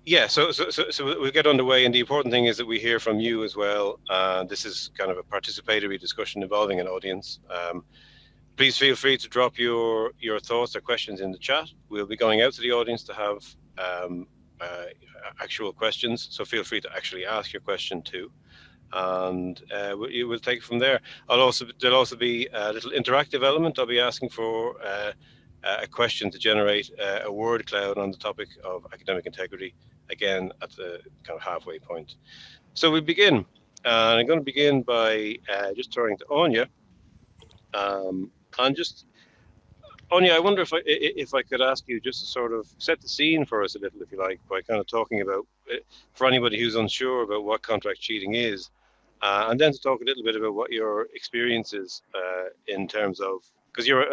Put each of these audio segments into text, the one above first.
Yeah, so we'll get underway, and the important thing is that we hear from you as well. This is kind of a participatory discussion involving an audience. Please feel free to drop your thoughts or questions in the chat. We'll be going out to the audience to have actual questions, so feel free to actually ask your question too, and we'll take it from there. There'll also be a little interactive element. I'll be asking for a question to generate a word cloud on the topic of academic integrity, again at the kind of halfway point. So we begin. I'm going to begin by just turning to Anya. And just, Anya, I wonder if I could ask you just to sort of set the scene for us a little, if you like, by kind of talking about, for anybody who's unsure about what contract cheating is, and then to talk a little bit about what your experience is in terms of, because you're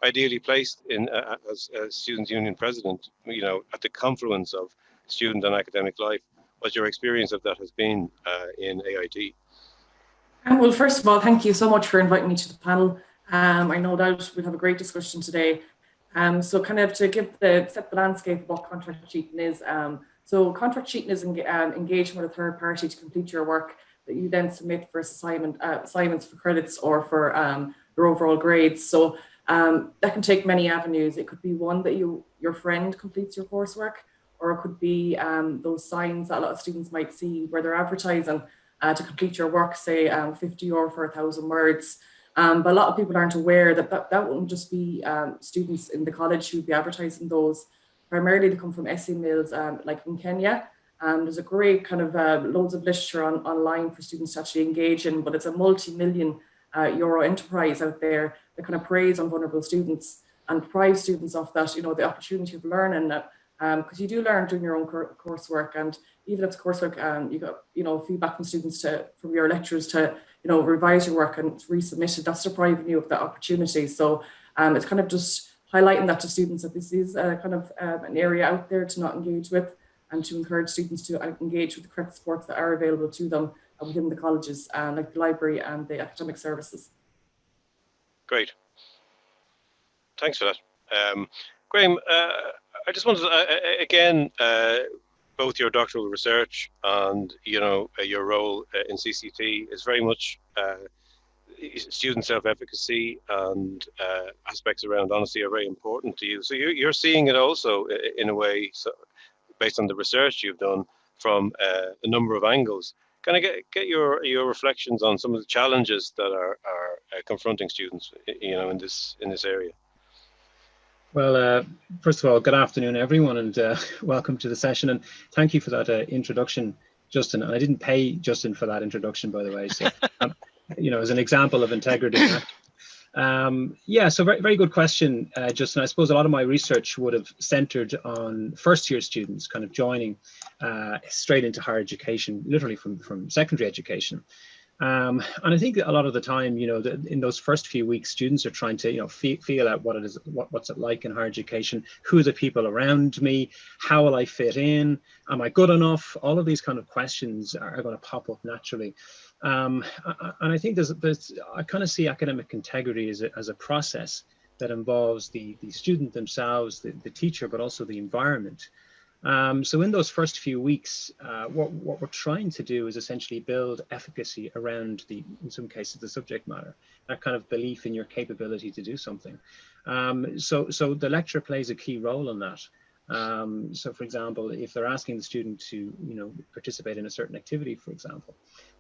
ideally placed in as a Students' Union president, you know, at the confluence of student and academic life, what your experience of that has been in AIT. Well, first of all, thank you so much for inviting me to the panel. I know that we'll have a great discussion today. So kind of to set the landscape of what contract cheating is. So contract cheating is engaging with a third party to complete your work that you then submit for assignments for credits or for your overall grades. So that can take many avenues. It could be one that your friend completes your coursework, or it could be those signs that a lot of students might see where they're advertising to complete your work, say €50 for 1,000 words. But a lot of people aren't aware that wouldn't just be students in the college who'd be advertising those. Primarily they come from SE mills like in Kenya. There's a great kind of loads of literature online for students to actually engage in, but it's a multi-million euro enterprise out there that kind of preys on vulnerable students and deprives students of that, you know, the opportunity of learning that, because you do learn doing your own coursework, and even if it's coursework, you got, you know, feedback from students from your lecturers to, you know, revise your work and resubmit it. That's depriving you of that opportunity. So it's kind of just highlighting that to students that this is kind of an area out there to not engage with, and to encourage students to engage with the correct supports that are available to them within the colleges, like the library and the academic services. Great. Thanks for that. Graham, I just wanted to, again, both your doctoral research and, you know, your role in CCT is very much student self-efficacy, and aspects around honesty are very important to you. So you're seeing it also in a way, so based on the research you've done, from a number of angles. Can I get your reflections on some of the challenges that are confronting students, you know, in this area? Well, first of all, good afternoon, everyone, and welcome to the session. And thank you for that introduction, Justin. And I didn't pay Justin for that introduction, by the way. So, you know, as an example of integrity. Yeah, so very good question, Justin. I suppose a lot of my research would have centered on first-year students kind of joining straight into higher education, literally from secondary education. And I think a lot of the time, you know, in those first few weeks, students are trying to, you know, feel out what it is, what's it like in higher education, who are the people around me, how will I fit in, am I good enough? All of these kind of questions are going to pop up naturally. And I think I kind of see academic integrity as a process that involves the student themselves, the teacher, but also the environment. So in those first few weeks, what we're trying to do is essentially build efficacy around in some cases, the subject matter, that kind of belief in your capability to do something. So the lecture plays a key role in that. So for example, if they're asking the student to, you know, participate in a certain activity, for example,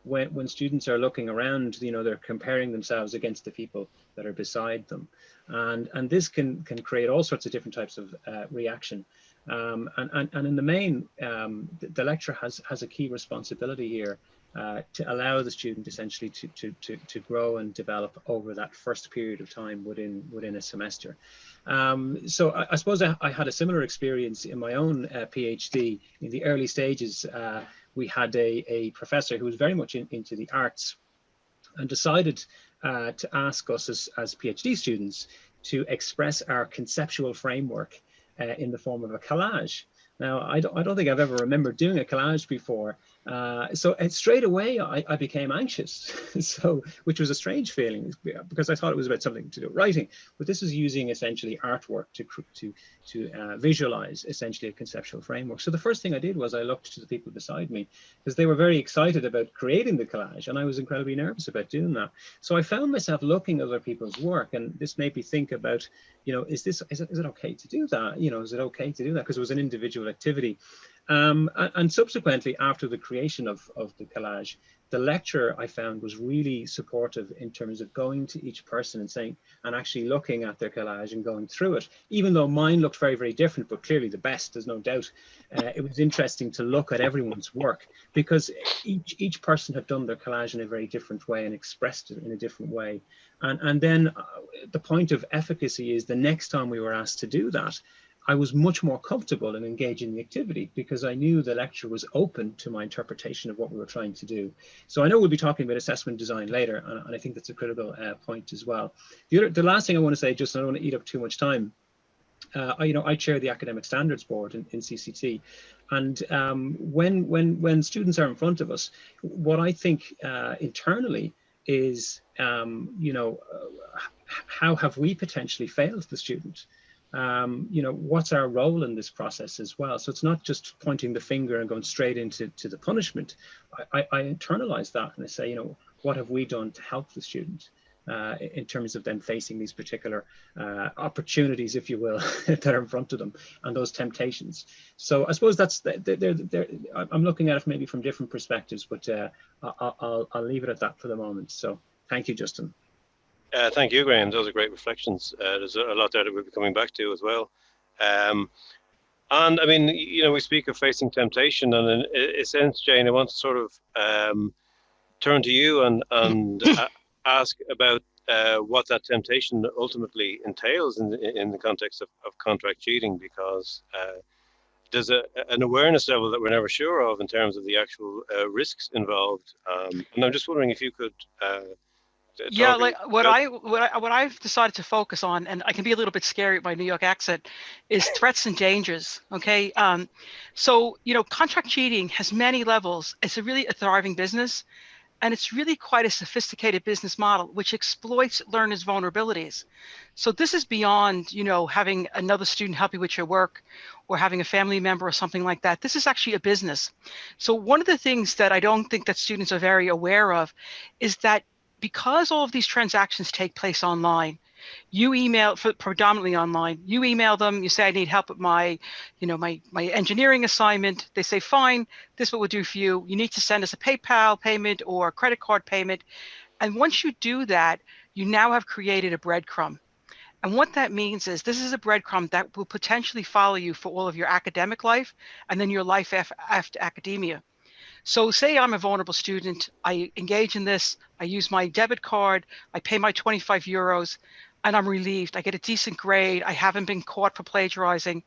when students are looking around, you know, they're comparing themselves against the people that are beside them. And this can create all sorts of different types of reaction. And in the main, the lecturer has a key responsibility here to allow the student essentially to grow and develop over that first period of time within a semester. So I suppose I had a similar experience in my own PhD. In the early stages, we had a professor who was very much into the arts, and decided to ask us as PhD students to express our conceptual framework in the form of a collage. Now, I don't think I've ever remembered doing a collage before. So straight away, I became anxious, so which was a strange feeling because I thought it was about something to do with writing. But this is using essentially artwork to visualize essentially a conceptual framework. So the first thing I did was I looked to the people beside me because they were very excited about creating the collage, and I was incredibly nervous about doing that. So I found myself looking at other people's work, and this made me think about, is it okay to do that? Is it okay to do that? Because it was an individual activity. And subsequently, after the creation of the collage, the lecturer I found was really supportive in terms of going to each person and saying, and actually looking at their collage and going through it, even though mine looked very, very different, but clearly the best, there's no doubt. It was interesting to look at everyone's work because each person had done their collage in a very different way and expressed it in a different way. And then the point of efficacy is the next time we were asked to do that, I was much more comfortable in engaging the activity because I knew the lecture was open to my interpretation of what we were trying to do. So I know we'll be talking about assessment design later, and I think that's a critical point as well. The last thing I want to say, just I don't want to eat up too much time. I chair the Academic Standards Board in CCT, and when students are in front of us, what I think internally is, how have we potentially failed the student? What's our role in this process as well? So it's not just pointing the finger and going straight into the punishment. I internalize that and I say, what have we done to help the student in terms of them facing these particular opportunities, if you will, that are in front of them and those temptations. So I suppose that's, I'm looking at it maybe from different perspectives, but I'll leave it at that for the moment. So thank you, Justin. Thank you, Graham. Those are great reflections. There's a lot there that we'll be coming back to as well. And I mean, we speak of facing temptation, and in a sense, Jane, I want to sort of turn to you and ask about what that temptation ultimately entails in the context of contract cheating, because there's an awareness level that we're never sure of in terms of the actual risks involved. And I'm just wondering if you could yeah, like what I've decided to focus on, and I can be a little bit scary with my New York accent, is threats and dangers. Okay, so contract cheating has many levels. It's a thriving business, and it's really quite a sophisticated business model which exploits learners' vulnerabilities. So this is beyond having another student help you with your work, or having a family member or something like that. This is actually a business. So one of the things that I don't think that students are very aware of is that because all of these transactions take place online, you email, predominantly online, you email them, you say, I need help with my, my engineering assignment. They say, fine, this is what we'll do for you. You need to send us a PayPal payment or a credit card payment. And once you do that, you now have created a breadcrumb. And what that means is this is a breadcrumb that will potentially follow you for all of your academic life and then your life after academia. So say I'm a vulnerable student, I engage in this, I use my debit card, I pay my 25 euros, and I'm relieved. I get a decent grade. I haven't been caught for plagiarizing.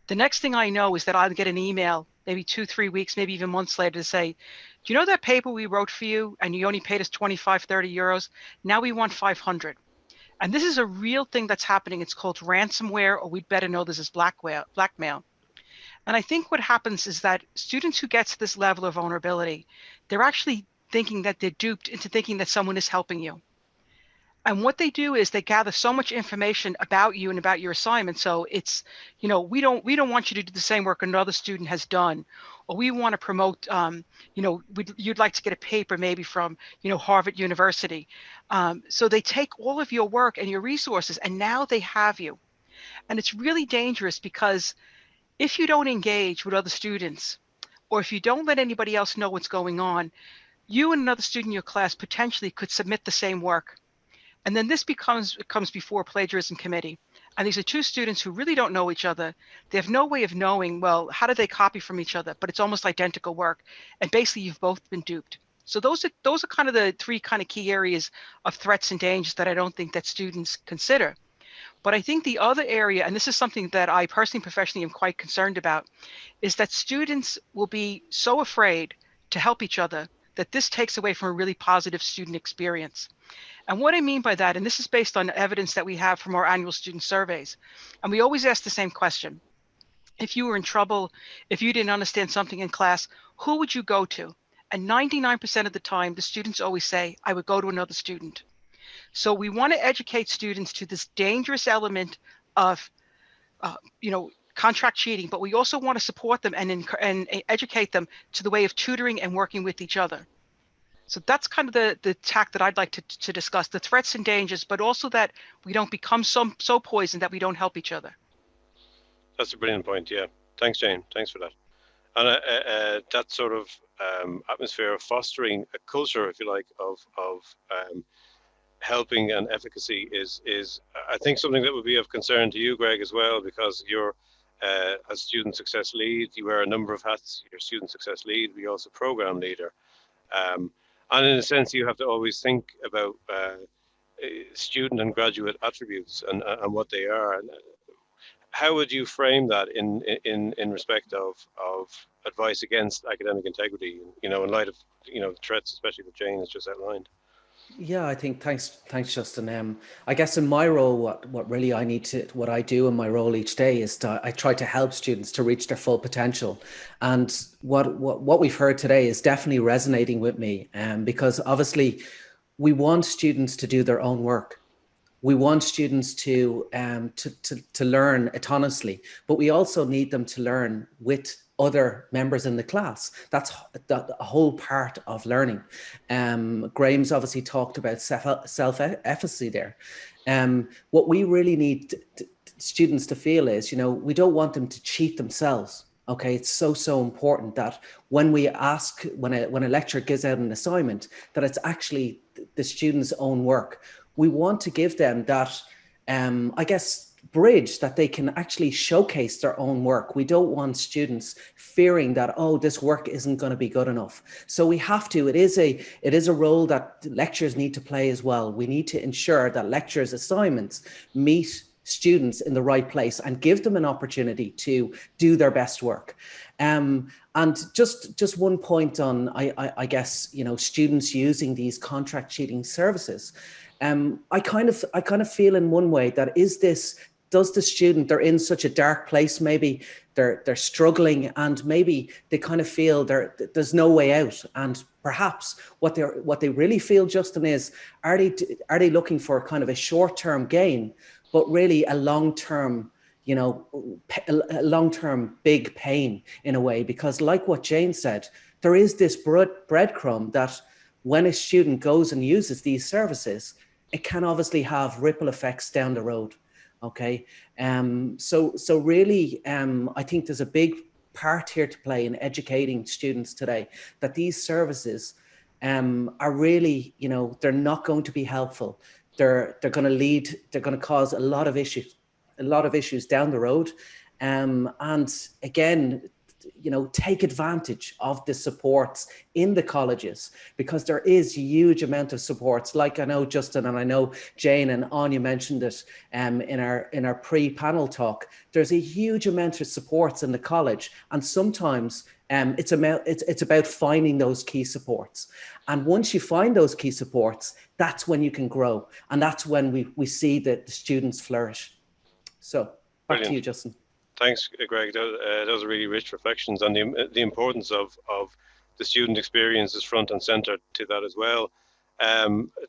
The next thing I know is that I'll get an email, maybe 2-3 weeks, maybe even months later, to say, do you know that paper we wrote for you and you only paid us 25, 30 euros? Now we want 500. And this is a real thing that's happening. It's called ransomware, or we'd better know this as blackmail. And I think what happens is that students who get to this level of vulnerability, they're actually thinking that they're duped into thinking that someone is helping you. And what they do is they gather so much information about you and about your assignment. So it's, we don't want you to do the same work another student has done, or we want to promote, you'd like to get a paper maybe from, Harvard University. So they take all of your work and your resources, and now they have you. And it's really dangerous because if you don't engage with other students, or if you don't let anybody else know what's going on, you and another student in your class potentially could submit the same work. And then this comes before a plagiarism committee. And these are two students who really don't know each other. They have no way of knowing, well, how do they copy from each other? But it's almost identical work. And basically, you've both been duped. So those are kind of the three kind of key areas of threats and dangers that I don't think that students consider. But I think the other area, and this is something that I personally, professionally am quite concerned about, is that students will be so afraid to help each other that this takes away from a really positive student experience. And what I mean by that, and this is based on evidence that we have from our annual student surveys, and we always ask the same question. if you were in trouble, if you didn't understand something in class, who would you go to? And 99% of the time, the students always say, I would go to another student. So we want to educate students to this dangerous element of, contract cheating, but we also want to support them and educate them to the way of tutoring and working with each other. So that's kind of the tack that I'd like to discuss, the threats and dangers, but also that we don't become so poisoned that we don't help each other. That's a brilliant point. Yeah. Thanks, Jane. Thanks for that. And that sort of atmosphere of fostering a culture, if you like, of helping and efficacy is I think something that would be of concern to you, Greg, as well, because you're a student success lead. You wear a number of hats. You're student success lead. You're also program leader, and in a sense, you have to always think about student and graduate attributes and what they are. And how would you frame that in respect of advice against academic integrity, in light of threats, especially that Jane has just outlined? Yeah, I think thanks, Justin. I guess in my role, what I do in my role each day is I try to help students to reach their full potential. And what we've heard today is definitely resonating with me, because obviously we want students to do their own work. We want students to learn autonomously, but we also need them to learn with other members in the class. That's the whole part of learning. Graham's obviously talked about self-efficacy there. What we really need students to feel is, we don't want them to cheat themselves. Okay, it's so important that when a lecturer gives out an assignment, that it's actually the student's own work. We want to give them that, bridge that they can actually showcase their own work. We don't want students fearing that, oh, this work isn't going to be good enough. So we have to, it is a role that lecturers need to play as well. We need to ensure that lecturers' assignments meet students in the right place and give them an opportunity to do their best work. And just one point on, I guess, students using these contract cheating services. I kind of feel in one way that does the student, they're in such a dark place, maybe they're struggling, and maybe they kind of feel there's no way out. And perhaps what they really feel, Justin, is are they looking for kind of a short-term gain, but really a long-term, a long-term big pain in a way? Because like what Jane said, there is this breadcrumb that when a student goes and uses these services, it can obviously have ripple effects down the road. Okay. So really, I think there's a big part here to play in educating students today that these services are really, they're not going to be helpful. They're going to cause a lot of issues down the road. And again, take advantage of the supports in the colleges, because there is a huge amount of supports. Like I know Justin and I know Jane and Anya mentioned it in our pre-panel talk. There's a huge amount of supports in the college, and sometimes it's about finding those key supports. And once you find those key supports, that's when you can grow, and that's when we see that the students flourish. So back to you, Justin. Thanks, Greg. Those are really rich reflections, and the importance of the student experience is front and center to that as well.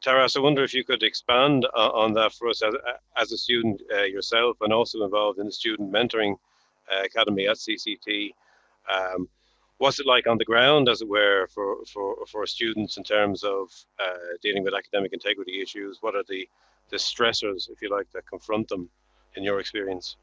Taras, I wonder if you could expand on that for us as a student yourself, and also involved in the Student Mentoring Academy at CCT. What's it like on the ground, as it were, for students in terms of dealing with academic integrity issues? What are the stressors, if you like, that confront them in your experience?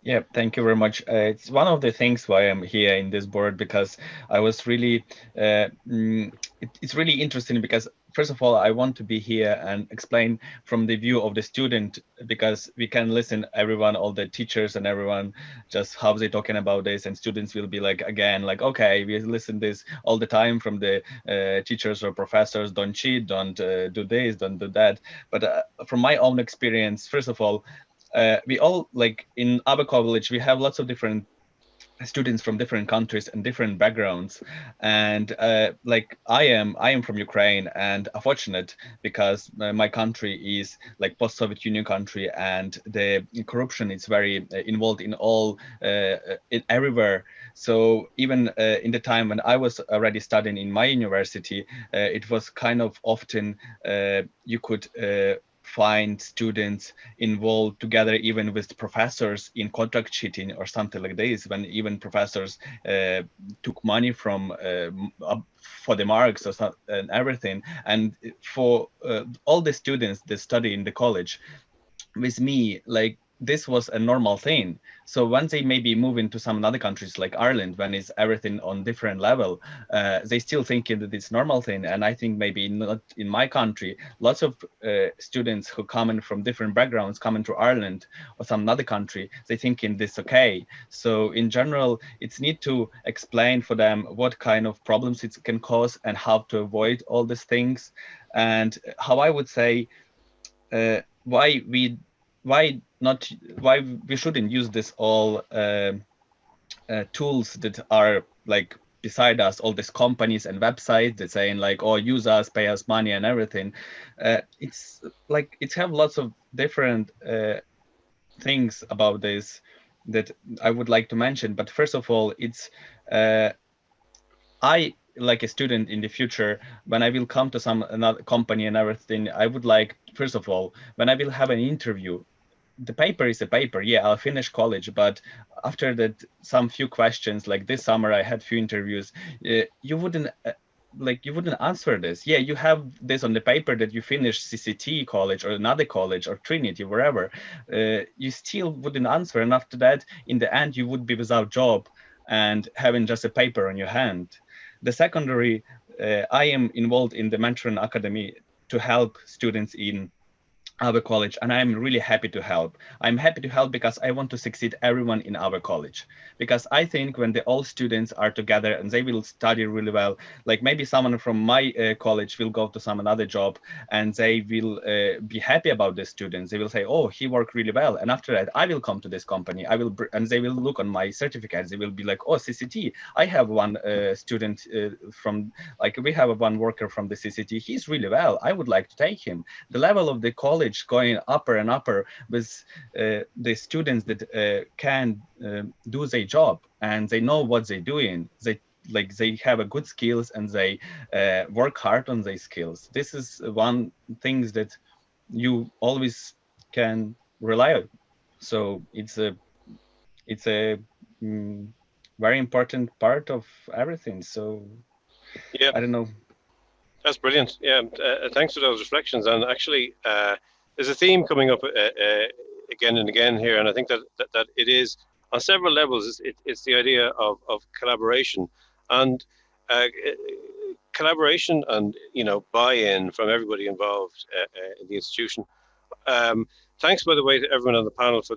Yeah, thank you very much. It's one of the things why I'm here in this board, because I was really, it's really interesting, because first of all, I want to be here and explain from the view of the student, because we can listen everyone, all the teachers and everyone, just how they talking about this, and students will be like, again, like, okay, we listen this all the time from the teachers or professors, don't cheat, don't do this, don't do that. But from my own experience, first of all, we all, like in our college, we have lots of different students from different countries and different backgrounds, and like I am from Ukraine, and unfortunate because my country is like post-Soviet Union country, and the corruption is very involved in all everywhere. So even in the time when I was already studying in my university, it was kind of often you could find students involved together even with professors in contract cheating or something like this, when even professors took money from for the marks or something, and everything. And for all the students that study in the college with me, like this was a normal thing. So once they maybe move into some other countries like Ireland, when it's everything on different level, they still thinking that it's normal thing. And I think maybe not in my country, lots of students who come in from different backgrounds coming to Ireland or some other country, they thinking this okay. So in general, it's need to explain for them what kind of problems it can cause and how to avoid all these things. And how I would say why we shouldn't use this all tools that are like beside us, all these companies and websites that saying like, oh, use us, pay us money and everything. It's like it's have lots of different things about this that I would like to mention. But first of all, it's I, like a student in the future, when I will come to some another company and everything, I would like, first of all, when I will have an interview, the paper is a paper. Yeah, I'll finish college, but after that, some few questions, like this summer, I had few interviews. You wouldn't you wouldn't answer this. Yeah, you have this on the paper that you finished CCT College or another college or Trinity, wherever. You still wouldn't answer, and after that, in the end, you would be without job and having just a paper on your hand. The secondary, I am involved in the mentoring academy to help students in our college, and I'm really happy to help. I'm happy to help because I want to succeed everyone in our college, because I think when the all students are together and they will study really well, like maybe someone from my college will go to some another job and they will be happy about the students. They will say, oh, he worked really well, and after that I will come to this company, I will and they will look on my certificates, they will be like, oh, CCT, I have one student from, like we have one worker from the CCT, he's really well, I would like to take him. The level of the college going upper and upper with the students that can do their job and they know what they're doing. They have a good skills and they work hard on their skills. This is one thing that you always can rely on. So it's a very important part of everything. So yeah, I don't know. That's brilliant. Yeah, thanks for those reflections. And actually, there's a theme coming up again and again here, and I think that it is on several levels. It's the idea of collaboration and collaboration, and buy-in from everybody involved in the institution. Thanks, by the way, to everyone on the panel for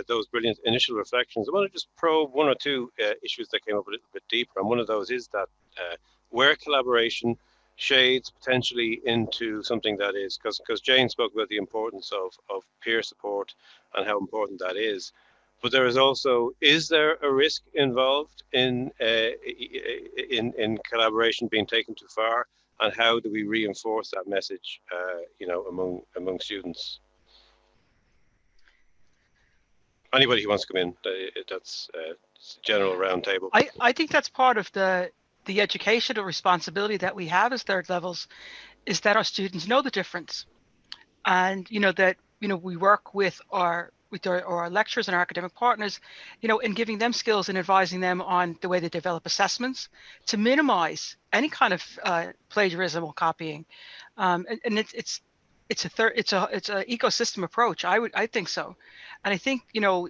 those brilliant initial reflections. I want to just probe one or two issues that came up a little bit deeper, and one of those is that where collaboration shades potentially into something that is, because Jane spoke about the importance of peer support and how important that is. But there is also, is there a risk involved in collaboration being taken too far? And how do we reinforce that message, among students? Anybody who wants to come in, that's a general roundtable. I think that's part of the educational responsibility that we have as third levels, is that our students know the difference, and that we work with our lecturers and our academic partners, in giving them skills and advising them on the way they develop assessments to minimize any kind of plagiarism or copying, and it's an ecosystem approach. I think so, and I think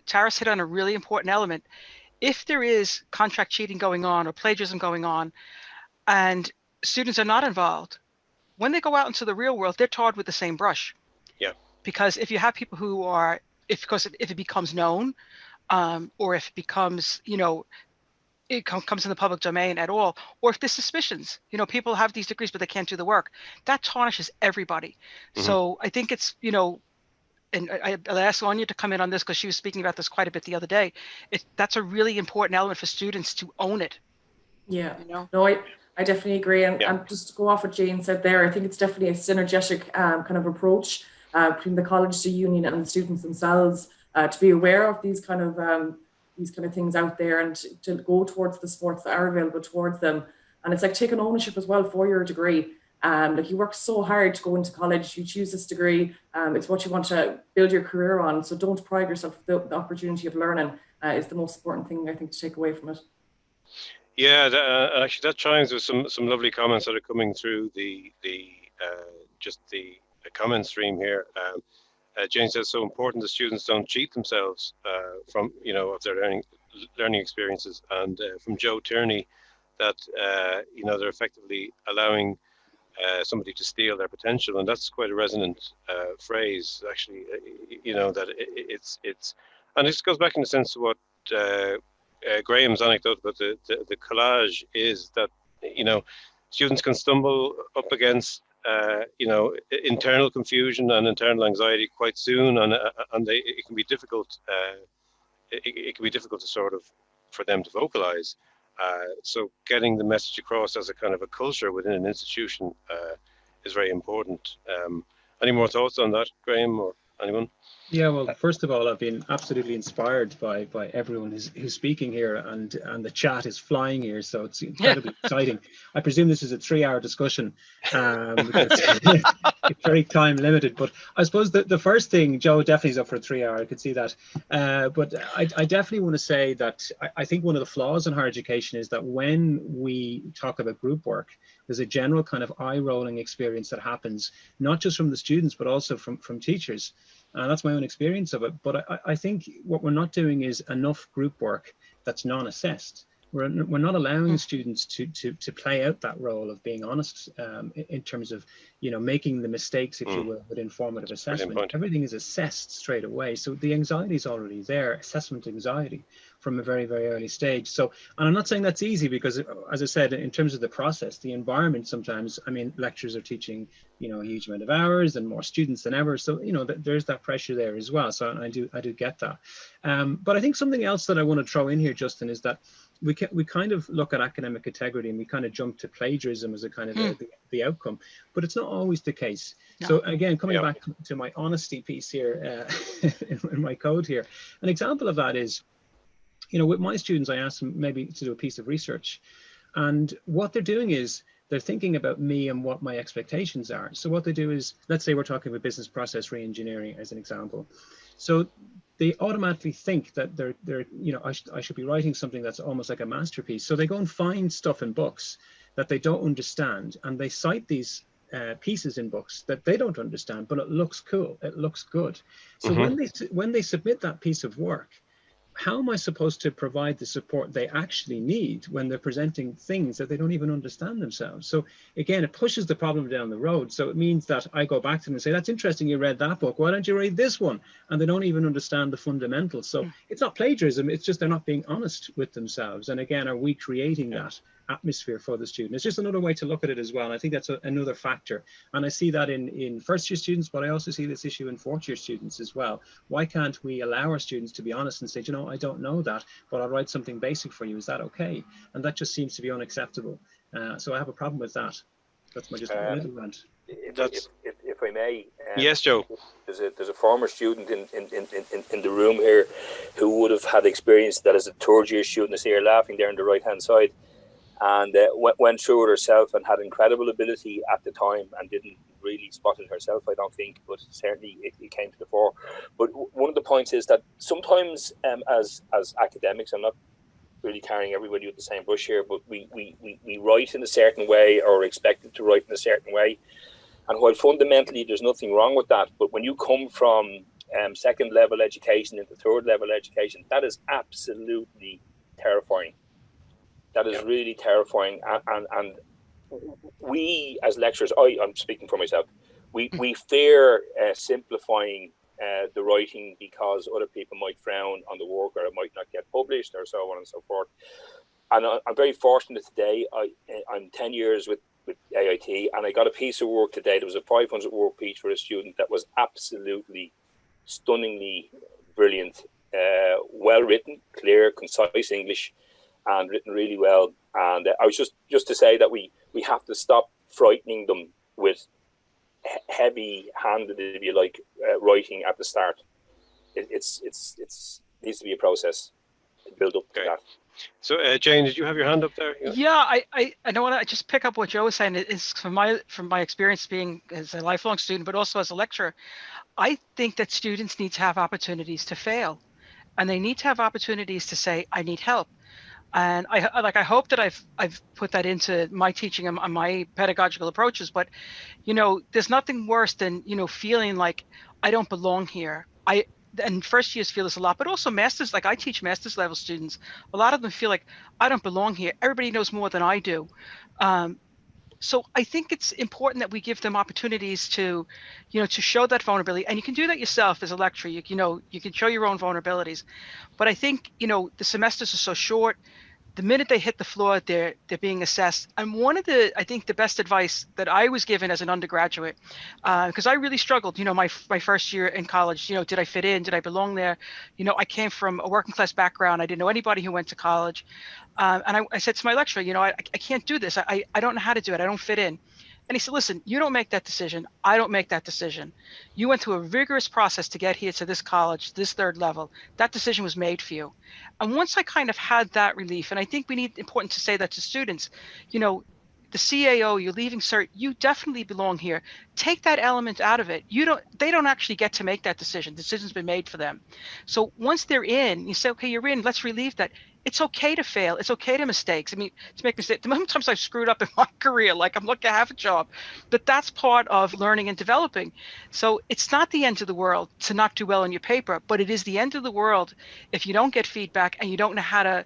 Taras hit on a really important element. If there is contract cheating going on or plagiarism going on, and students are not involved, when they go out into the real world, they're tarred with the same brush. Yeah. Because if you have people who are, if it becomes known, or if it becomes, it comes in the public domain at all, or if there's suspicions, people have these degrees but they can't do the work, that tarnishes everybody. Mm-hmm. So I think it's, and I'll ask Anya to come in on this because she was speaking about this quite a bit the other day. That's a really important element for students to own it. Yeah, you know? No, I definitely agree. And just to go off what Jane said there, I think it's definitely a synergetic kind of approach between the college, the union, and the students themselves to be aware of these kind of things out there and to go towards the sports that are available towards them. And it's like taking ownership as well for your degree. Like you work so hard to go into college, you choose this degree, it's what you want to build your career on. So don't deprive yourself of the opportunity of learning is the most important thing I think to take away from it. Yeah, actually that chimes with some lovely comments that are coming through the comment stream here. Jane says, so important the students don't cheat themselves from of their learning experiences, and from Joe Tierney that they're effectively allowing somebody to steal their potential, and that's quite a resonant phrase actually. That it's and this goes back in a sense to what Graham's anecdote about the collage is, that students can stumble up against internal confusion and internal anxiety quite soon, and it can be difficult. It can be difficult to sort of for them to vocalize. So getting the message across as a kind of a culture within an institution is very important. Any more thoughts on that, Graham, or anyone? Yeah, well, first of all, I've been absolutely inspired by everyone who's speaking here, and the chat is flying here, so it's incredibly exciting. I presume this is a 3-hour discussion because it's very time limited. But I suppose the first thing, Joe definitely is up for a 3-hour. I could see that. But I definitely want to say that I think one of the flaws in higher education is that when we talk about group work, there's a general kind of eye-rolling experience that happens, not just from the students, but also from teachers. That's my own experience of it. But I think what we're not doing is enough group work that's non-assessed. We're not allowing students to play out that role of being honest in terms of making the mistakes, if you will, with informative assessment. Everything is assessed straight away, so the anxiety is already there, assessment anxiety from a very, very early stage. So, and I'm not saying that's easy, because as I said, in terms of the process, the environment sometimes, I mean, lecturers are teaching a huge amount of hours and more students than ever, so there's that pressure there as well. So I do get that. But I think something else that I want to throw in here, Justin, is that we kind of look at academic integrity and we kind of jump to plagiarism as a kind of the outcome, but it's not always the case. No. So again, coming back to my honesty piece here in my code here, an example of that is, with my students, I ask them maybe to do a piece of research, and what they're doing is they're thinking about me and what my expectations are. So what they do is, let's say we're talking about business process re-engineering as an example. So they automatically think that I should be writing something that's almost like a masterpiece. So they go and find stuff in books that they don't understand, and they cite these pieces in books that they don't understand, but it looks cool, it looks good. So when they submit that piece of work, how am I supposed to provide the support they actually need when they're presenting things that they don't even understand themselves? So again, it pushes the problem down the road. So it means that I go back to them and say, that's interesting, you read that book, why don't you read this one? And they don't even understand the fundamentals. So it's not plagiarism, it's just they're not being honest with themselves. And again, are we creating that atmosphere for the student? It's just another way to look at it as well. And I think that's another factor. And I see that in first-year students, but I also see this issue in fourth-year students as well. Why can't we allow our students to be honest and say, I don't know that, but I'll write something basic for you. Is that okay? And that just seems to be unacceptable. So I have a problem with that. That's my just a little rant. If I may. Yes, Joe. There's a former student in the room here who would have had experience that as a third-year student. I see her laughing there on the right-hand side. And went through it herself and had incredible ability at the time and didn't really spot it herself, I don't think, but certainly it came to the fore. But one of the points is that sometimes as academics, I'm not really carrying everybody with the same brush here, but we write in a certain way or are expected to write in a certain way. And while fundamentally there's nothing wrong with that, but when you come from second level education into third level education, that is absolutely terrifying. That is really terrifying, and we as lecturers, I'm speaking for myself, we fear simplifying the writing because other people might frown on the work or it might not get published or so on and so forth. And I'm very fortunate today. I'm 10 years with AIT, and I got a piece of work today. There was a 500 word piece for a student that was absolutely stunningly brilliant, well written, clear, concise English, and written really well. And I was just to say that we have to stop frightening them with heavy-handed, if you like, writing at the start. It needs to be a process to build up to that. So, Jane, did you have your hand up there? Yeah, I know. I just pick up what Joe was saying. Is from my experience being as a lifelong student, but also as a lecturer, I think that students need to have opportunities to fail, and they need to have opportunities to say, "I need help." And I hope that I've put that into my teaching and my pedagogical approaches. But there's nothing worse than feeling like I don't belong here. And first years feel this a lot, but also masters. Like I teach masters level students. A lot of them feel like I don't belong here. Everybody knows more than I do. So I think it's important that we give them opportunities to, to show that vulnerability. And you can do that yourself as a lecturer. You can show your own vulnerabilities. But I think, the semesters are so short. The minute they hit the floor, they're being assessed. And one of I think the best advice that I was given as an undergraduate, because I really struggled, my first year in college, did I fit in? Did I belong there? I came from a working class background. I didn't know anybody who went to college. And I said to my lecturer, I can't do this. I don't know how to do it. I don't fit in. And he said, listen, you don't make that decision. I don't make that decision. You went through a rigorous process to get here to this college, this third level. That decision was made for you. And once I kind of had that relief, and I think important to say that to students, the CAO, you're leaving cert, you definitely belong here. Take that element out of it. They don't actually get to make that decision. The decision's been made for them. So once they're in, you say, okay, you're in, let's relieve that. It's okay to fail. It's okay to mistakes. I mean, to make mistakes. The moment times I've screwed up in my career, like I'm lucky to have a job, but that's part of learning and developing. So it's not the end of the world to not do well on your paper, but it is the end of the world if you don't get feedback and you don't know how to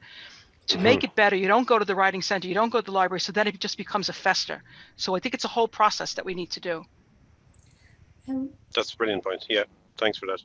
make it better. You don't go to the writing center, you don't go to the library, so then it just becomes a fester. So I think it's a whole process that we need to do. That's a brilliant point. Yeah, thanks for that.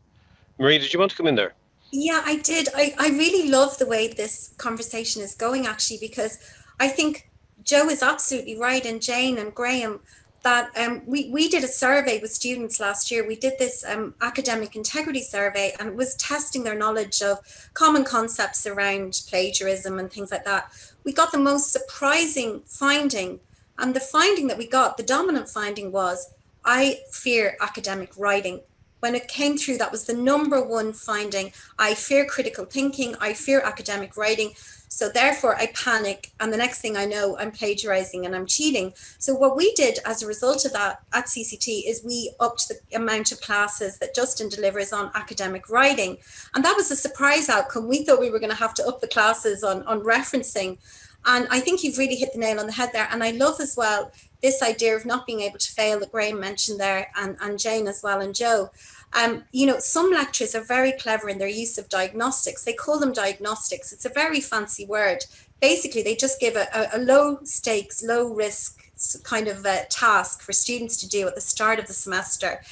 Marie, did you want to come in there? Yeah, I did. I really love the way this conversation is going, actually, because I think Joe is absolutely right, and Jane and Graham, that we did a survey with students last year. We did this academic integrity survey, and it was testing their knowledge of common concepts around plagiarism and things like that. We got the most surprising finding, and the finding that we got, the dominant finding was, I fear academic writing. When it came through, that was the number one finding. I fear critical thinking, I fear academic writing. So therefore I panic, and the next thing I know, I'm plagiarizing and I'm cheating. So what we did as a result of that at CCT is we upped the amount of classes that Justin delivers on academic writing. And that was a surprise outcome. We thought we were going to have to up the classes on referencing. And I think you've really hit the nail on the head there. And I love as well this idea of not being able to fail that Graham mentioned there, and Jane as well, and Joe. Some lecturers are very clever in their use of diagnostics. They call them diagnostics. It's a very fancy word. Basically, they just give a low stakes, low risk kind of task for students to do at the start of the semester.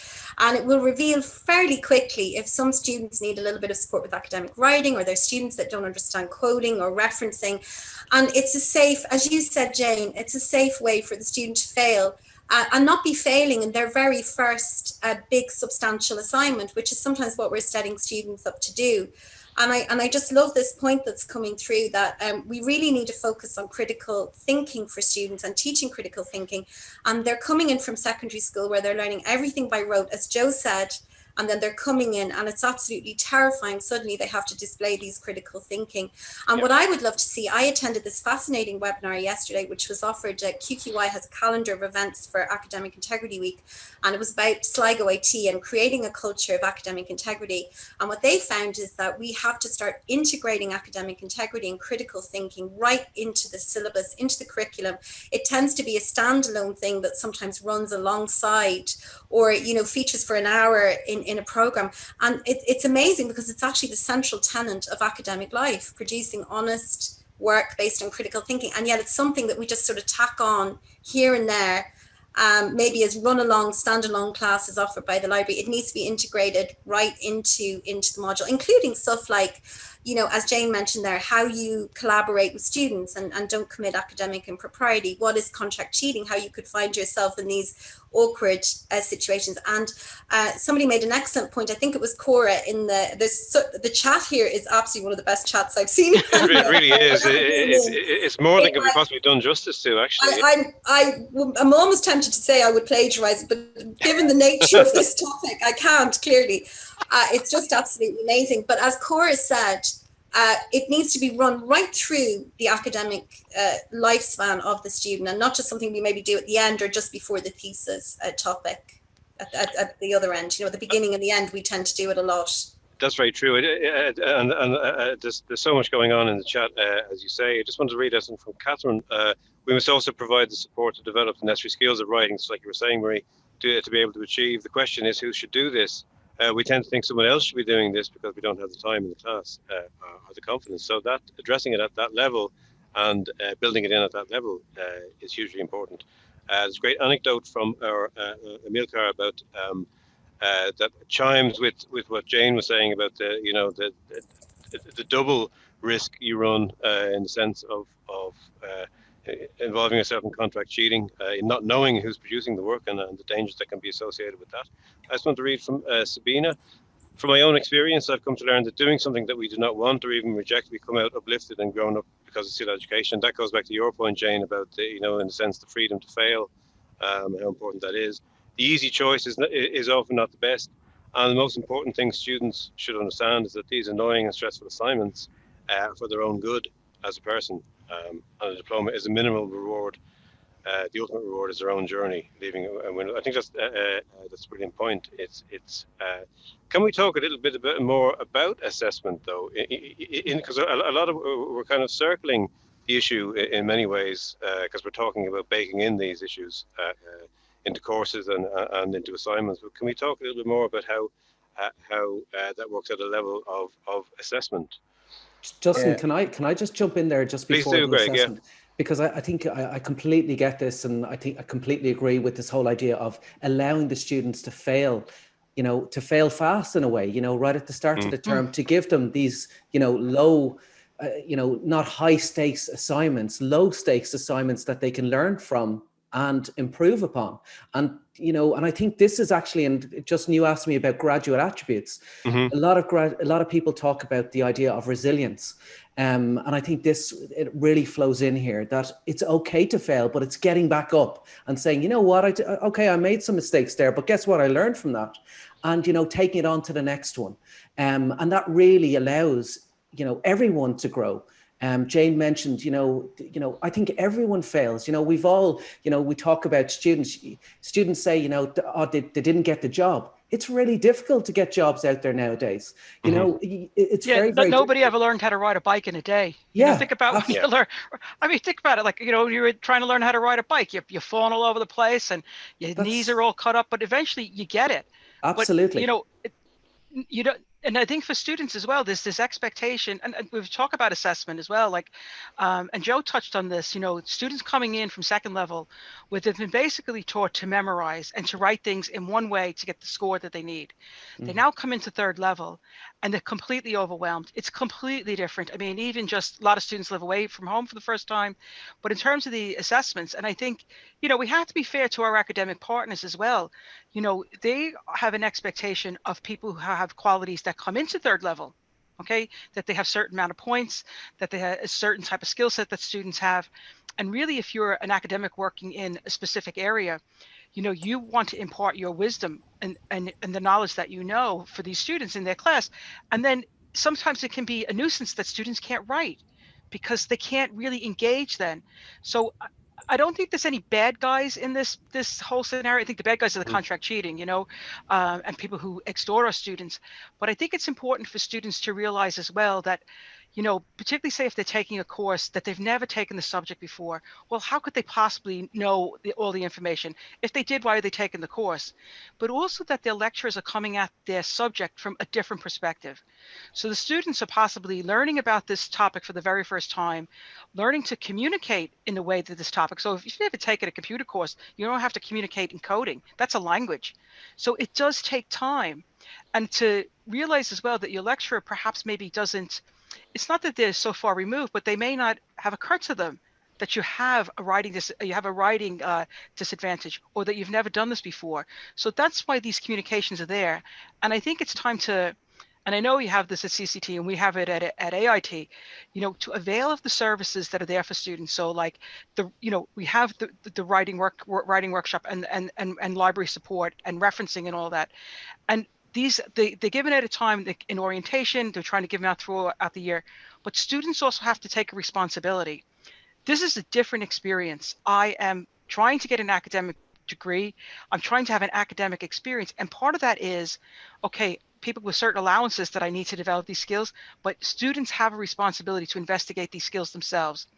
And it will reveal fairly quickly if some students need a little bit of support with academic writing, or there's students that don't understand quoting or referencing. And it's a safe, as you said, Jane, it's a safe way for the student to fail and not be failing in their very first big substantial assignment, which is sometimes what we're setting students up to do. And I just love this point that's coming through, that we really need to focus on critical thinking for students and teaching critical thinking. And they're coming in from secondary school where they're learning everything by rote, as Joe said, and then they're coming in and it's absolutely terrifying. Suddenly they have to display these critical thinking. And what I would love to see, I attended this fascinating webinar yesterday, which was offered. QQI has a calendar of events for Academic Integrity Week, and it was about Sligo IT and creating a culture of academic integrity. And what they found is that we have to start integrating academic integrity and critical thinking right into the syllabus, into the curriculum. It tends to be a standalone thing that sometimes runs alongside, or features for an hour in a program. And it's amazing because it's actually the central tenet of academic life, producing honest work based on critical thinking. And yet it's something that we just sort of tack on here and there, maybe as run-along, stand-alone classes offered by the library. It needs to be integrated right into the module, including stuff like, you know, as Jane mentioned there, how you collaborate with students and don't commit academic impropriety. What is contract cheating? How you could find yourself in these awkward situations. And somebody made an excellent point. I think it was Cora in the chat here is absolutely one of the best chats I've seen. It really is. It's more than can be possibly done justice to, actually. I'm almost tempted to say I would plagiarize it, but given the nature of this topic, I can't, clearly. It's just absolutely amazing. But as Cora said, it needs to be run right through the academic lifespan of the student, and not just something we maybe do at the end or just before the thesis topic at the other end. You know, at the beginning and the end, we tend to do it a lot. That's very true. There's so much going on in the chat, as you say. I just wanted to read this from Catherine. We must also provide the support to develop the necessary skills of writing, just like you were saying, Marie, to be able to achieve. The question is, who should do this? We tend to think someone else should be doing this because we don't have the time in the class or the confidence. So that addressing it at that level and building it in at that level is hugely important. There's a great anecdote from our Amilcar about that chimes with what Jane was saying about the double risk you run in the sense of involving yourself in contract cheating, not knowing who's producing the work and the dangers that can be associated with that. I just want to read from Sabina. From my own experience, I've come to learn that doing something that we do not want or even reject, we come out uplifted and grown up because of still education. That goes back to your point, Jane, about in a sense, the freedom to fail, how important that is. The easy choice is often not the best. And the most important thing students should understand is that these annoying and stressful assignments are for their own good as a person. And a diploma is a minimal reward. The ultimate reward is their own journey. I think that's a brilliant point. Can we talk a little bit more about assessment, though? Because a lot of we're kind of circling the issue in many ways because we're talking about baking in these issues into courses and into assignments. But can we talk a little bit more about how that works at a level of assessment? Justin, can I just jump in there just before the Greg, assessment? Yeah. Because I think I completely get this, and I think I completely agree with this whole idea of allowing the students to fail, to fail fast in a way, right at the start of the term, to give them these, low, not high stakes assignments, low stakes assignments that they can learn from and improve upon. And, and I think this is actually, and Justin, you asked me about graduate attributes. A lot of people talk about the idea of resilience. And I think it really flows in here, that it's okay to fail, but it's getting back up and saying, you know what, I made some mistakes there, but guess what, I learned from that. And, taking it on to the next one. And that really allows, everyone to grow. Jane mentioned, I think everyone fails. We've all, we talk about students say, they didn't get the job. It's really difficult to get jobs out there nowadays. It's very nobody ever learned how to ride a bike in a day. Think about when you learn. I mean, think about it. Like, you were trying to learn how to ride a bike. You're falling all over the place, and your knees are all cut up. But eventually, you get it. Absolutely. But, you don't. And I think for students as well, there's this expectation, and we've talked about assessment as well, and Joe touched on this, students coming in from second level, where they've been basically taught to memorize and to write things in one way to get the score that they need. They now come into third level and they're completely overwhelmed. It's completely different. I mean, even just a lot of students live away from home for the first time, but in terms of the assessments, and I think, we have to be fair to our academic partners as well. They have an expectation of people who have qualities that come into third level, okay, that they have certain amount of points, that they have a certain type of skill set that students have. And really, if you're an academic working in a specific area, you want to impart your wisdom and the knowledge that for these students in their class. And then sometimes it can be a nuisance that students can't write because they can't really engage then. So I don't think there's any bad guys in this whole scenario. I think the bad guys are the contract cheating, and people who extort our students. But I think it's important for students to realize as well that, particularly say if they're taking a course that they've never taken the subject before, well, how could they possibly know all the information? If they did, why are they taking the course? But also that their lecturers are coming at their subject from a different perspective. So the students are possibly learning about this topic for the very first time, learning to communicate in the way that this topic. So if you've never taken a computer course, you don't have to communicate in coding. That's a language. So it does take time. And to realize as well that your lecturer perhaps maybe doesn't it's not that they're so far removed, but they may not have occurred to them that you have a writing disadvantage, or that you've never done this before. So that's why these communications are there. And I think it's time to, and I know we have this at CCT and we have it at AIT, you know, to avail of the services that are there for students. So like we have the writing workshop and library support and referencing and all that. And they're given at a time in orientation, they're trying to give them out throughout the year, but students also have to take a responsibility. This is a different experience. I am trying to get an academic degree. I'm trying to have an academic experience. And part of that is, okay, people with certain allowances that I need to develop these skills, but students have a responsibility to investigate these skills themselves.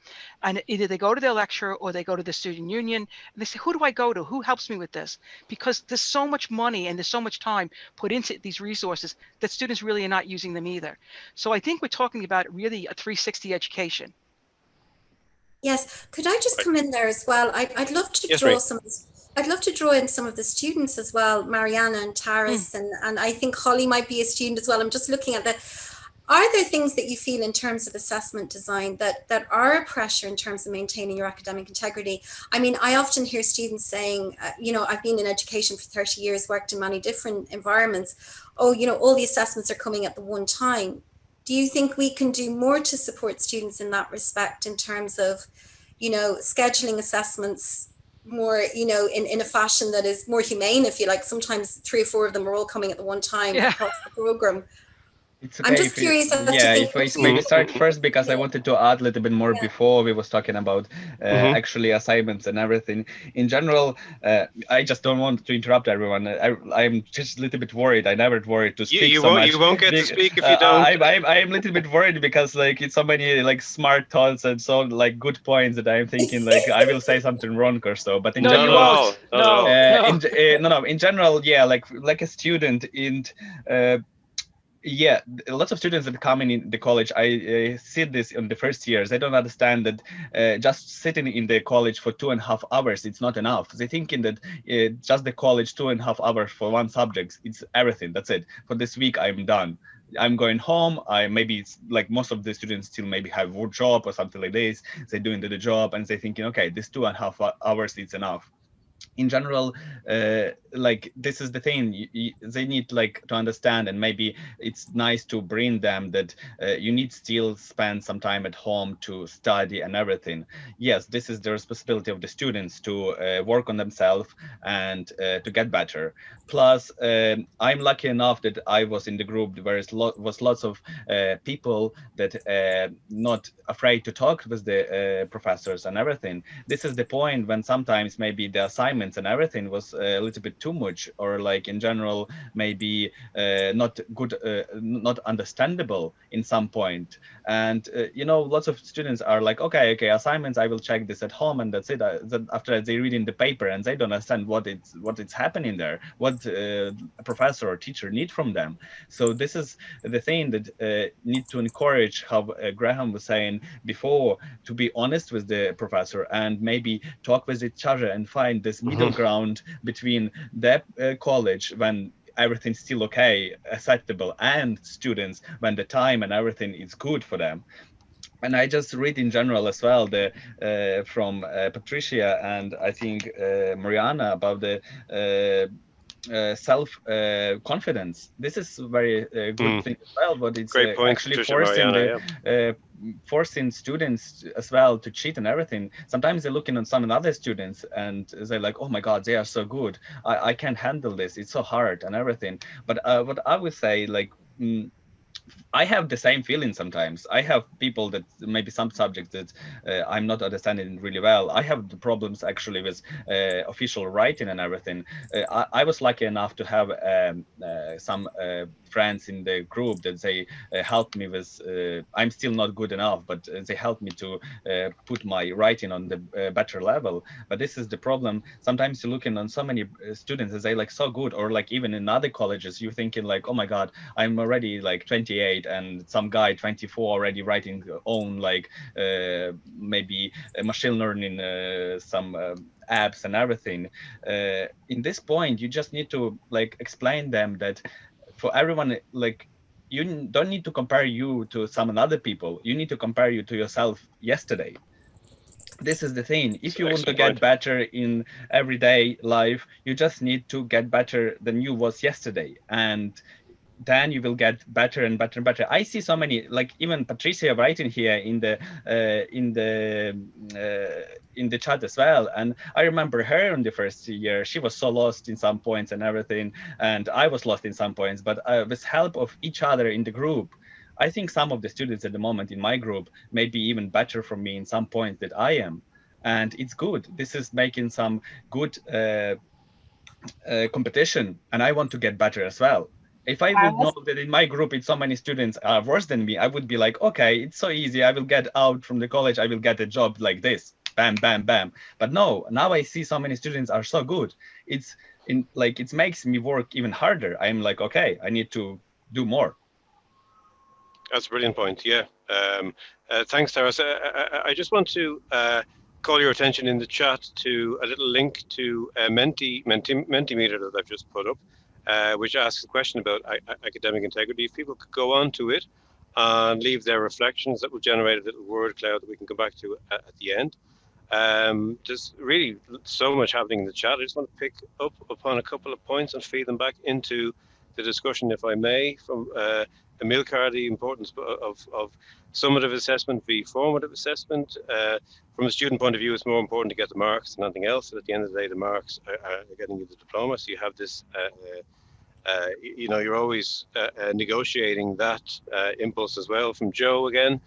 And either they go to their lecturer or they go to the student union and they say, who do I go to? Who helps me with this? Because there's so much money and there's so much time put into these resources that students really are not using them either. So I think we're talking about really a 360 education. Yes, could I just come in there as well? I'd love to draw I'd love to draw in some of the students as well, Mariana and Taris, and I think Holly might be a student as well. I'm just looking at are there things that you feel in terms of assessment design that are a pressure in terms of maintaining your academic integrity? I mean, I often hear students saying, you know, I've been in education for 30 years, worked in many different environments. Oh, you know, all the assessments are coming at the one time. Do you think we can do more to support students in that respect in terms of, you know, scheduling assessments more, you know, in a fashion that is more humane, if you like? Sometimes 3 or 4 of them are all coming at the one time across the program. It's okay. I'm just curious. If I maybe start first, because I wanted to add a little bit more before we was talking about actually assignments and everything. In general, I just don't want to interrupt everyone. I'm just a little bit worried. I never worried to speak so much. You won't get to speak if you don't. I'm a little bit worried because like it's so many like smart thoughts and so like good points that I'm thinking like I will say something wrong or so. But in general, in general, yeah, like a student in. Yeah, lots of students that come in the college, I see this in the first years. They don't understand that just sitting in the college for 2.5 hours, it's not enough. They're thinking that just the college 2.5 hours for one subject, it's everything. That's it. For this week, I'm done. I'm going home. Maybe it's like most of the students still maybe have a job or something like this. They're doing the job and they're thinking, okay, this 2.5 hours, it's enough. In general, like this is the thing they need like to understand, and maybe it's nice to bring them that you need still spend some time at home to study and everything. Yes, this is the responsibility of the students to work on themselves and to get better. Plus, I'm lucky enough that I was in the group where was lots of people that not afraid to talk with the professors and everything. This is the point when sometimes maybe the assignments and everything was a little bit too much, or like in general maybe not good, not understandable in some point. And you know, lots of students are like, okay, assignments, I will check this at home and that's it. After they read in the paper and they don't understand what it's happening there, what a professor or teacher need from them. So this is the thing that need to encourage, how Graham was saying before, to be honest with the professor and maybe talk with each other and find this middle ground between the college when everything's still okay, acceptable, and students when the time and everything is good for them. And I just read in general as well from Patricia and I think Mariana about the self-confidence. This is a very good thing as well, but it's actually forcing students as well to cheat and everything. Sometimes they're looking on some other students and they're like, oh my God, they are so good. I can't handle this. It's so hard and everything. But what I would say, like, I have the same feeling sometimes. I have people that maybe some subjects that I'm not understanding really well. I have the problems actually with official writing and everything. I was lucky enough to have some friends in the group that they helped me with. I'm still not good enough, but they helped me to put my writing on the better level. But this is the problem. Sometimes you're looking on so many students as they like so good, or like even in other colleges, you're thinking like, oh my God, I'm already like 28 and some guy 24 already writing own like maybe machine learning some apps and everything. In this point, you just need to like explain them that for everyone, like you don't need to compare you to some other people. You need to compare you to yourself yesterday. This is the thing. If you want to get better in everyday life, you just need to get better than you was yesterday, and then you will get better and better and better. I see so many, like even Patricia writing here in the chat as well. And I remember her in the first year, she was so lost in some points and everything, and I was lost in some points. But with help of each other in the group, I think some of the students at the moment in my group may be even better from me in some points that I am. And it's good. This is making some good competition, and I want to get better as well. If I would know that in my group it's so many students are worse than me, I would be like, okay, it's so easy. I will get out from the college. I will get a job like this. Bam, bam, bam. But no, now I see so many students are so good. It makes me work even harder. I'm like, okay, I need to do more. That's a brilliant point. Yeah. Thanks, Taras. I just want to call your attention in the chat to a little link to a Mentimeter that I've just put up, which asks a question about academic integrity. If people could go on to it and leave their reflections, that will generate a little word cloud that we can come back to at the end. There's really so much happening in the chat. I just want to pick up upon a couple of points and feed them back into the discussion, if I may, from Amilcar, the importance of summative assessment v formative assessment. From a student point of view, it's more important to get the marks than anything else. And at the end of the day, the marks are getting you the diploma. So you have this, you're always negotiating that impulse as well. From Joe again,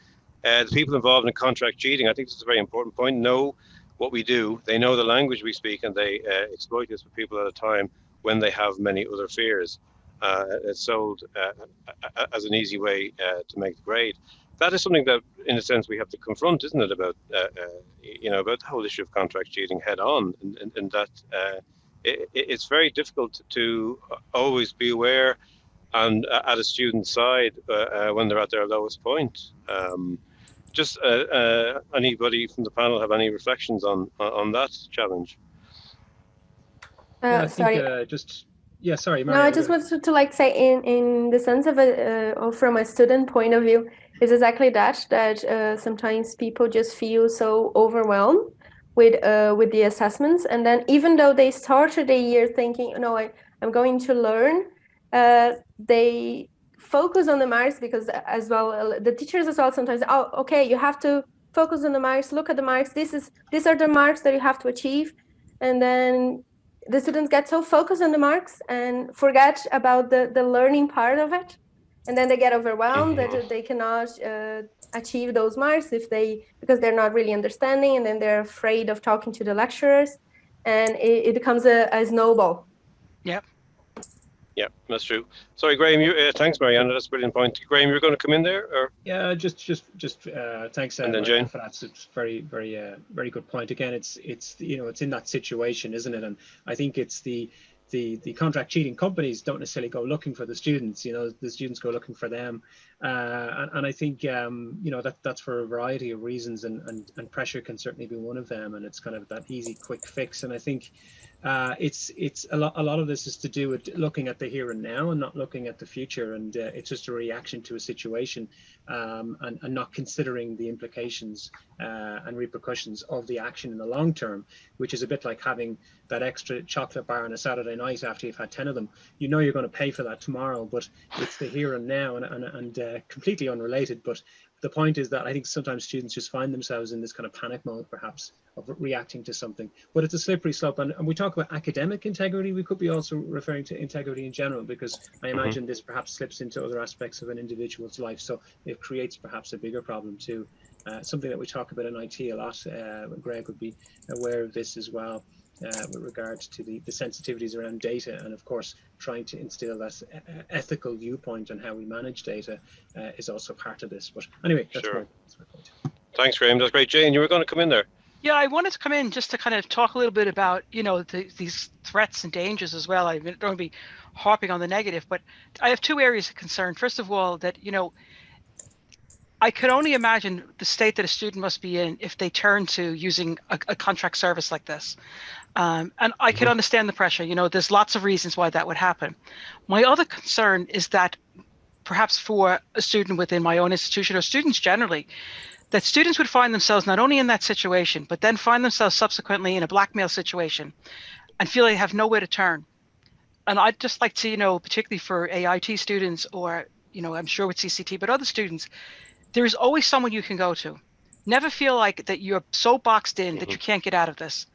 the people involved in contract cheating, I think this is a very important point, know what we do. They know the language we speak, and they exploit this with people at a time when they have many other fears. It's sold as an easy way to make the grade. That is something that, in a sense, we have to confront, isn't it? About about the whole issue of contract cheating head on, and that it's very difficult to always be aware and at a student's side when they're at their lowest point. Just anybody from the panel have any reflections on that challenge? I think Yeah, sorry, Maria. No, I just wanted to say in the sense of from a student point of view, is exactly that sometimes people just feel so overwhelmed with the assessments, and then even though they started the year thinking, I'm going to learn, they focus on the marks because as well the teachers as well sometimes, okay, you have to focus on the marks, look at the marks, these are the marks that you have to achieve, and then the students get so focused on the marks and forget about the learning part of it. And then they get overwhelmed that they cannot achieve those marks because they're not really understanding, and then they're afraid of talking to the lecturers, and it becomes a snowball. Yep. Yeah, that's true. Sorry, Graham. Thanks, Mariana. That's a brilliant point. Graham, you're going to come in there, or? Yeah, just thanks. And then Jane. For that. It's very good point. Again, it's it's in that situation, isn't it? And I think it's the contract cheating companies don't necessarily go looking for the students. The students go looking for them, and I think that's for a variety of reasons, and pressure can certainly be one of them. And it's kind of that easy, quick fix. And I think it's a lot of this is to do with looking at the here and now and not looking at the future, and it's just a reaction to a situation, and not considering the implications and repercussions of the action in the long term, which is a bit like having that extra chocolate bar on a Saturday night after you've had 10 of them. You're going to pay for that tomorrow, but it's the here and now, and completely unrelated. But the point is that I think sometimes students just find themselves in this kind of panic mode, perhaps, of reacting to something. But it's a slippery slope. And we talk about academic integrity, we could be also referring to integrity in general, because I imagine this perhaps slips into other aspects of an individual's life. So it creates perhaps a bigger problem too. Something that we talk about in IT a lot. Greg would be aware of this as well. With regards to the sensitivities around data, and of course trying to instill that ethical viewpoint on how we manage data is also part of this. But anyway, that's my point. Thanks, Graham. That's great. Jane, you were going to come in there. Yeah, I wanted to come in just to kind of talk a little bit about these threats and dangers as well. I don't want to be harping on the negative, but I have two areas of concern. First of all, that I could only imagine the state that a student must be in if they turn to using a contract service like this. And I can understand the pressure. There's lots of reasons why that would happen. My other concern is that perhaps for a student within my own institution or students generally, that students would find themselves not only in that situation, but then find themselves subsequently in a blackmail situation and feel they have nowhere to turn. And I'd just like to, particularly for AIT students or, I'm sure with CCT, but other students, there is always someone you can go to. Never feel like that you're so boxed in that you can't get out of this.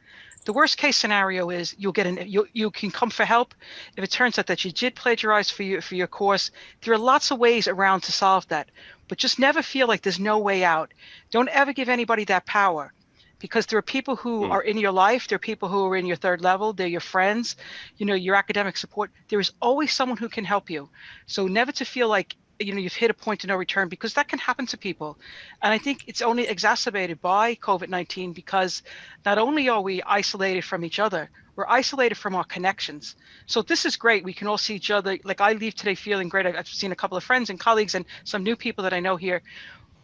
The worst case scenario is you can come for help. If it turns out that you did plagiarize for your course, there are lots of ways around to solve that. But just never feel like there's no way out. Don't ever give anybody that power, because there are people who are in your life. There are people who are in your third level. They're your friends, your academic support. There is always someone who can help you. So never to feel like you've hit a point of no return, because that can happen to people. And I think it's only exacerbated by COVID-19, because not only are we isolated from each other, we're isolated from our connections. So this is great. We can all see each other. Like, I leave today feeling great. I've seen a couple of friends and colleagues and some new people that I know here,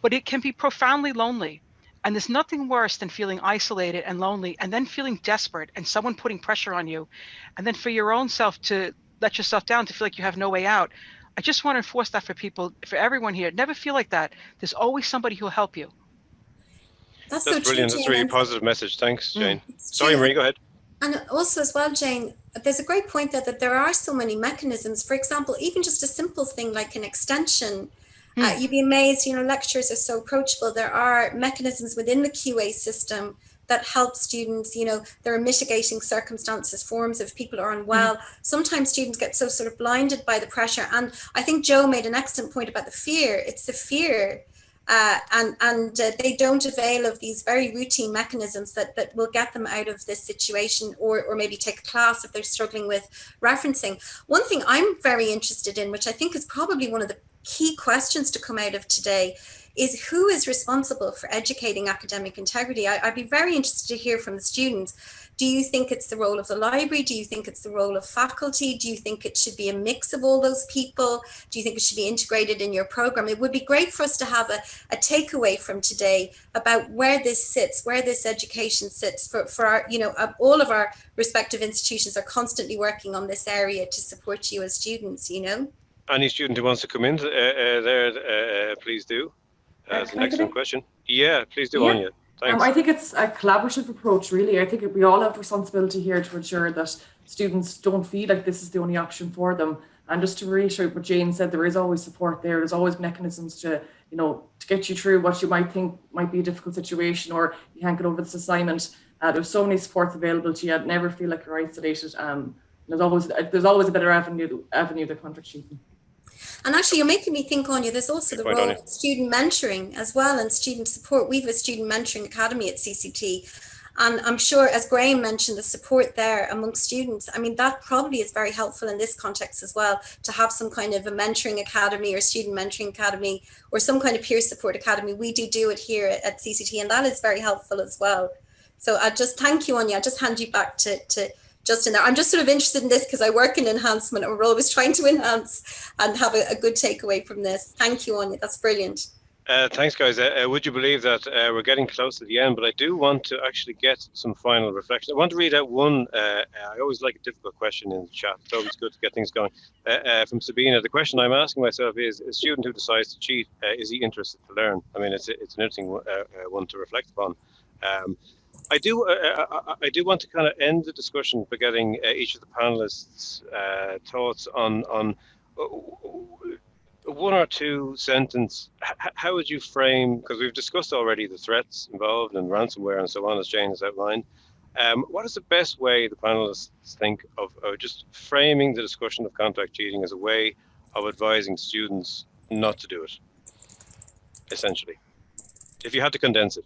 but it can be profoundly lonely. And there's nothing worse than feeling isolated and lonely and then feeling desperate and someone putting pressure on you. And then for your own self to let yourself down, to feel like you have no way out. I just want to enforce that for people, for everyone here. Never feel like that. There's always somebody who'll help you. That's so brilliant. True, that's a really positive message. Thanks, Jane. Sorry, Marie, go ahead. And also as well, Jane, there's a great point that there are so many mechanisms. For example, even just a simple thing like an extension. You'd be amazed, lecturers are so approachable. There are mechanisms within the QA system that help students. There are mitigating circumstances, forms if people are unwell. Sometimes students get so sort of blinded by the pressure. And I think Joe made an excellent point about the fear. It's the fear. And they don't avail of these very routine mechanisms that will get them out of this situation, or maybe take a class if they're struggling with referencing. One thing I'm very interested in, which I think is probably one of the key questions to come out of today, is who is responsible for educating academic integrity? I'd be very interested to hear from the students. Do you think it's the role of the library? Do you think it's the role of faculty? Do you think it should be a mix of all those people? Do you think it should be integrated in your program? It would be great for us to have a takeaway from today about where this sits, where this education sits for our, all of our respective institutions are constantly working on this area to support you as students, Any student who wants to come in there, please do. That's an excellent question. Yeah, please do, Anya. Thanks. I think it's a collaborative approach, really. I think we all have responsibility here to ensure that students don't feel like this is the only option for them. And just to reiterate what Jane said, there is always support there. There's always mechanisms to get you through what you might think might be a difficult situation, or you can't get over this assignment. There's so many supports available to you. I'd never feel like you're isolated. There's always a better avenue to contract cheating. And actually, you're making me think, Anya, there's also the role of student mentoring as well, and student support. We have a student mentoring academy at CCT. And I'm sure, as Graham mentioned, the support there amongst students, I mean, that probably is very helpful in this context as well, to have some kind of a mentoring academy or student mentoring academy or some kind of peer support academy. We do it here at CCT, and that is very helpful as well. So I just thank you, Anya. I'll just hand you back to Justin there. I'm just sort of interested in this because I work in enhancement, and we're always trying to enhance and have a good takeaway from this. Thank you, Anya. That's brilliant. Thanks, guys. Would you believe that we're getting close to the end, but I do want to actually get some final reflection. I want to read out one, I always like a difficult question in the chat. It's always good to get things going. From Sabina, the question I'm asking myself is, a student who decides to cheat, is he interested to learn? I mean, it's an interesting one to reflect upon. I do want to kind of end the discussion by getting each of the panelists' thoughts on one or two sentence. How would you frame, because we've discussed already the threats involved and ransomware and so on, as Jane has outlined. What is the best way the panelists think of just framing the discussion of contract cheating as a way of advising students not to do it, essentially, if you had to condense it?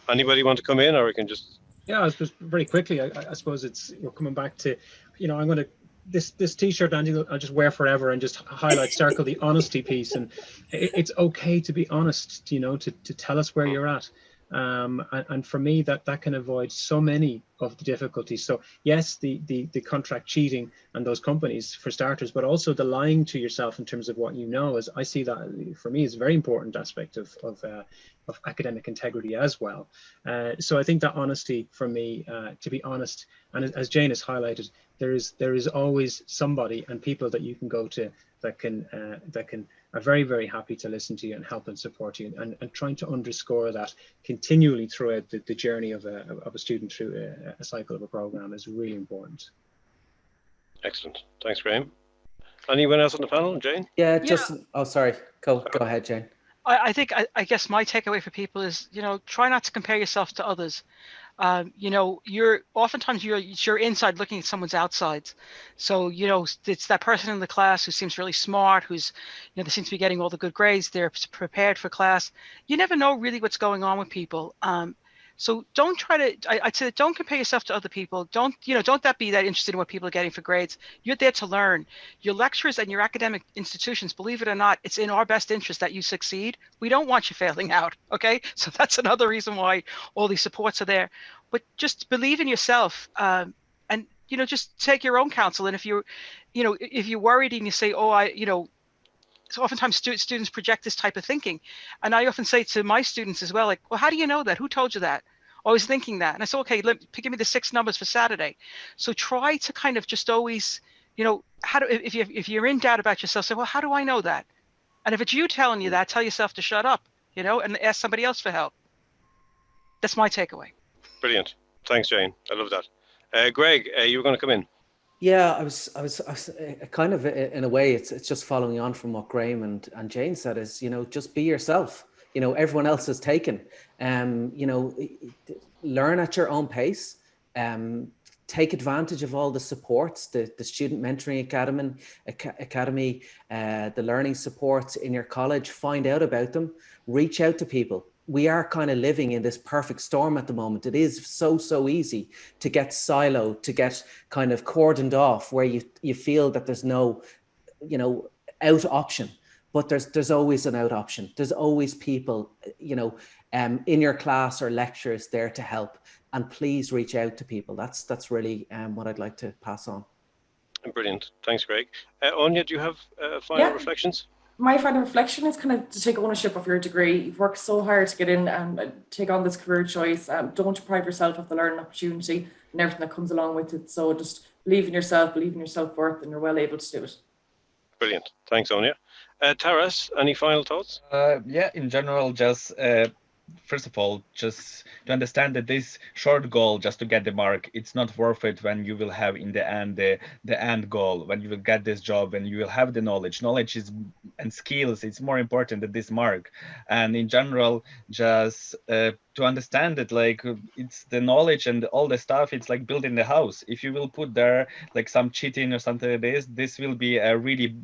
Anybody want to come in, or we can just... Yeah, just very quickly, I suppose we're coming back to, I'm going to, this t-shirt, Andy, I'll just wear forever and just circle the honesty piece. And it's okay to be honest, to tell us where you're at. And for me, that can avoid so many of the difficulties. So yes, the contract cheating and those companies for starters, but also the lying to yourself in terms of what you know, is I see that for me is a very important aspect of academic integrity as well. So I think that honesty for me, to be honest, and as Jane has highlighted, there is always somebody and people that you can go to that are very, very happy to listen to you and help and support you, and trying to underscore that continually throughout the journey of a student through a cycle of a program is really important. Excellent. Thanks, Graham. Anyone else on the panel? Jane? Yeah, just, oh, sorry. Go ahead, Jane. I guess my takeaway for people is, try not to compare yourself to others. You're oftentimes you're inside looking at someone's outside. So, it's that person in the class who seems really smart, who's, they seem to be getting all the good grades. They're prepared for class. You never know really what's going on with people. So don't try to, I'd say don't compare yourself to other people. Don't be that interested in what people are getting for grades. You're there to learn. Your lecturers and your academic institutions, believe it or not, it's in our best interest that you succeed. We don't want you failing out, okay? So that's another reason why all these supports are there. But just believe in yourself, and, just take your own counsel. And if you're worried and you say, so oftentimes students project this type of thinking. And I often say to my students as well, like, well, how do you know that? Who told you that? I was thinking that. And I said, okay, give me the 6 numbers for Saturday. So try to kind of just always, if you're in doubt about yourself, say, well, how do I know that? And if it's you telling you that, tell yourself to shut up, and ask somebody else for help. That's my takeaway. Brilliant. Thanks, Jane. I love that. Greg, you were going to come in. Yeah, I was kind of, in a way, it's just following on from what Graham and Jane said, is, just be yourself. Everyone else is taken. Learn at your own pace. Take advantage of all the supports, the Student Mentoring Academy, the learning supports in your college. Find out about them. Reach out to people. We are kind of living in this perfect storm at the moment. It is so easy to get siloed, to get kind of cordoned off, where you feel that there's no, out option. But there's always an out option. There's always people, in your class or lectures there to help. And please reach out to people. That's really what I'd like to pass on. Brilliant. Thanks, Greg. Anya, do you have final reflections? My final reflection is kind of to take ownership of your degree. You've worked so hard to get in and take on this career choice. Don't deprive yourself of the learning opportunity and everything that comes along with it. So just believe in yourself, believe in your self-worth, and you're well able to do it. Brilliant. Thanks, Anya. Taras, any final thoughts? Yeah, in general, just first of all, just to understand that this short goal, just to get the mark, it's not worth it when you will have in the end the end goal, when you will get this job and you will have the knowledge and skills. It's more important than this mark. And in general, just to understand that, like, it's the knowledge and all the stuff, it's like building the house. If you will put there like some cheating or something like this will be a really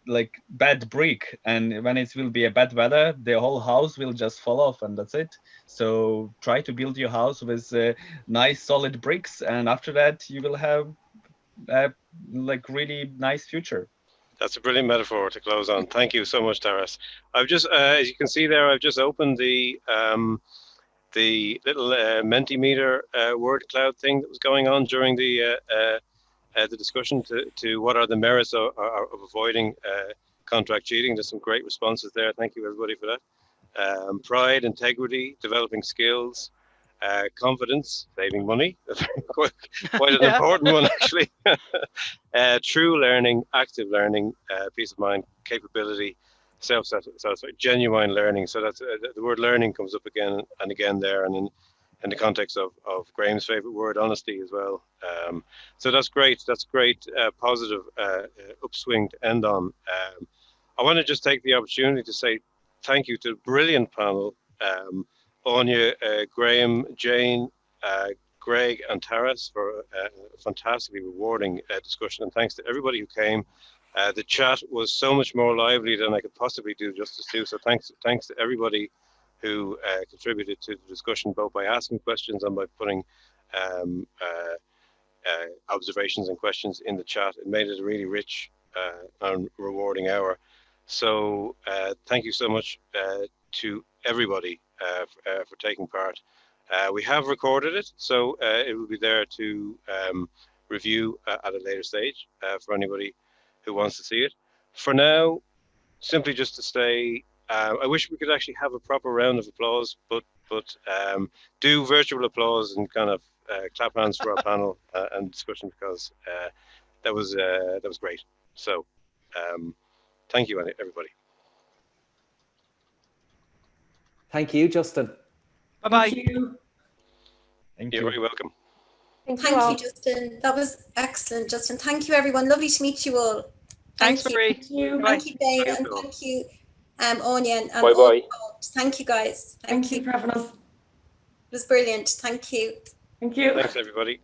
like bad brick, and when it will be a bad weather, the whole house will just fall off, and that's it. So try to build your house with nice solid bricks, and after that you will have a like really nice future. That's a brilliant metaphor to close on. Thank you so much, Taras. I've just, as you can see there, I've just opened the little Mentimeter word cloud thing that was going on during the discussion to what are the merits of avoiding contract cheating. There's some great responses there. Thank you, everybody, for that. Pride, integrity, developing skills, confidence, saving money. That's quite an important one, actually. True learning, active learning, peace of mind, capability, self-satisfaction, genuine learning. So that's the word learning comes up again and again there, and in the context of Graham's favorite word, honesty, as well. So that's great. That's great, positive upswing to end on. I want to just take the opportunity to say thank you to the brilliant panel. Anya, Graham, Jane, Greg and Taras for a fantastically rewarding discussion, and thanks to everybody who came. The chat was so much more lively than I could possibly do justice to, so thanks to everybody who contributed to the discussion, both by asking questions and by putting observations and questions in the chat. It made it a really rich and rewarding hour. So thank you so much to everybody for taking part. We have recorded it, so it will be there to review at a later stage for anybody who wants to see it. For now, simply just to say, I wish we could actually have a proper round of applause, but do virtual applause and kind of clap hands for our panel and discussion, because that was great. So thank you, everybody. Thank you, Justin. Bye-bye. Thank you. Thank You're you. very welcome. Thank Thank you, Justin. That was excellent, Justin. Thank you, everyone. Lovely to meet you all. Thanks, Thank you. Marie. Thank you. Thank you, Jane, Thank and you all. thank you, Anya, and Bye all bye. involved. Thank you, guys. Thank you for having us. It was brilliant. Thank you. Thank you. Thanks, everybody.